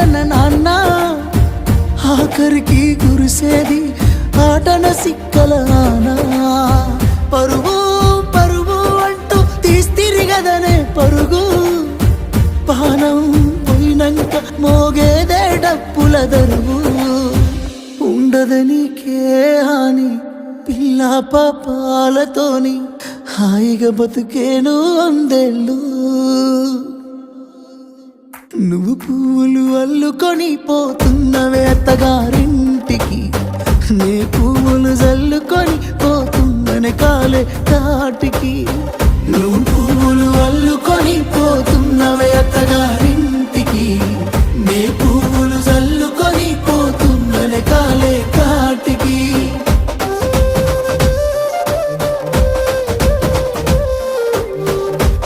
కన్న నాన్న ఆఖరికి కురిసేది ఆటన సిక్కలానా పరువు పరువు అంటూ తీస్తిరిగదనే పరుగు పానం పోయినంక మోగేదే డప్పుల దరువు ఉండదనికే హాని పిల్ల పాపాలతోని హాయిగా బతుకేను వందేళ్ళు నువ్వు పూలు అల్లుకొని పోతున్నవే అత్తగారింటికి నే పువ్వులు జల్లుకొని పోతున్ననే కాలే కాటికి